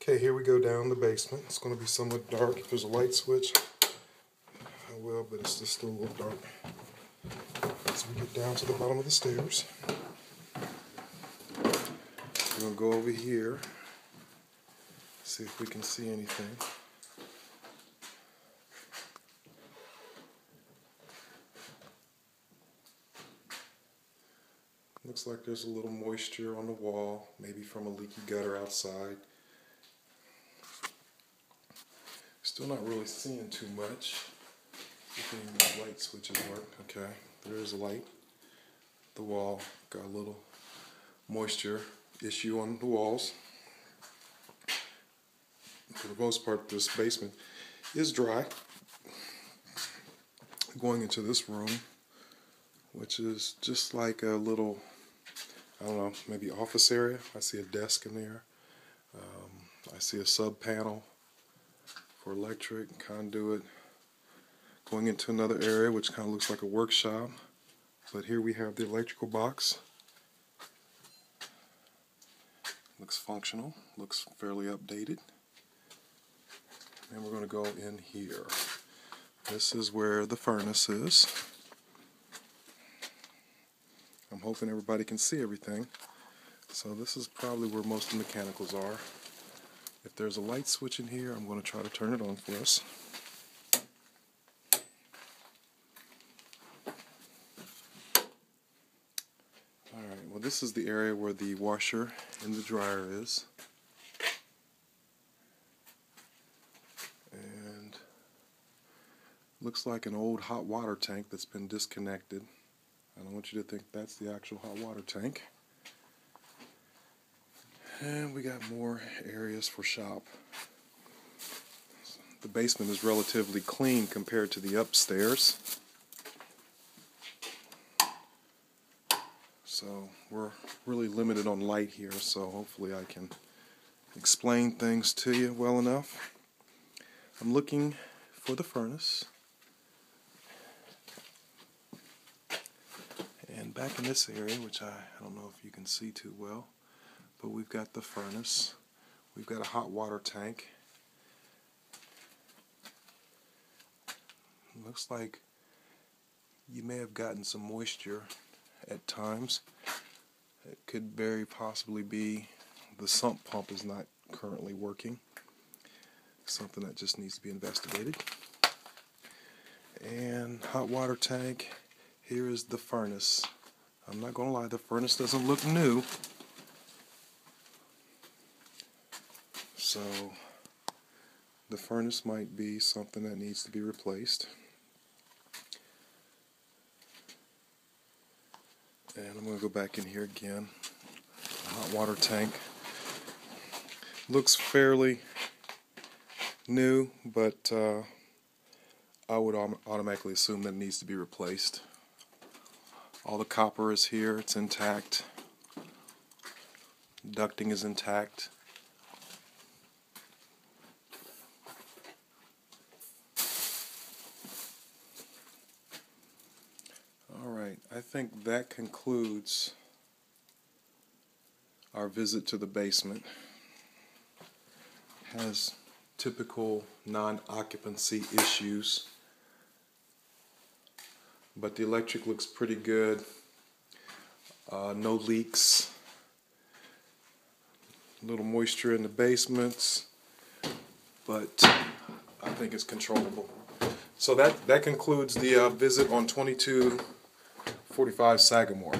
Okay, here we go down the basement. It's going to be somewhat dark. If there's a light switch, I will, but it's just still a little dark. So we get down to the bottom of the stairs. We're going to go over here, see if we can see anything. Looks like there's a little moisture on the wall, maybe from a leaky gutter outside. Still not really seeing too much. If any of the light switches work. Okay, there is a light. The wall got a little moisture issue on the walls. For the most part, this basement is dry. Going into this room, which is just like a little, I don't know, maybe office area. I see a desk in there. I see a sub panel for electric, conduit. Going into another area which kind of looks like a workshop. But here we have the electrical box. Looks functional, looks fairly updated. And we're going to go in here. This is where the furnace is. I'm hoping everybody can see everything. So this is probably where most of the mechanicals are. If there's a light switch in here, I'm going to try to turn it on for us. Alright, well this is the area where the washer and the dryer is. And looks like an old hot water tank that's been disconnected. I don't want you to think that's the actual hot water tank. And we got more areas for shop. The basement is relatively clean compared to the upstairs. So we're really limited on light here, so hopefully I can explain things to you well enough. I'm looking for the furnace. And back in this area, which I don't know if you can see too well, but we've got the furnace. We've got a hot water tank. Looks like you may have gotten some moisture at times. It could very possibly be the sump pump is not currently working. Something that just needs to be investigated. And hot water tank. Here is the furnace. I'm not going to lie, the furnace doesn't look new. So the furnace might be something that needs to be replaced. And I'm going to go back in here again. The hot water tank looks fairly new, but I would automatically assume that it needs to be replaced. All the copper is here, it's intact. Ducting is intact. Alright, I think that concludes our visit to the basement. Has typical non-occupancy issues, but the electric looks pretty good. No leaks. A little moisture in the basements, but I think it's controllable. So that concludes the visit on 2245 Sagamore.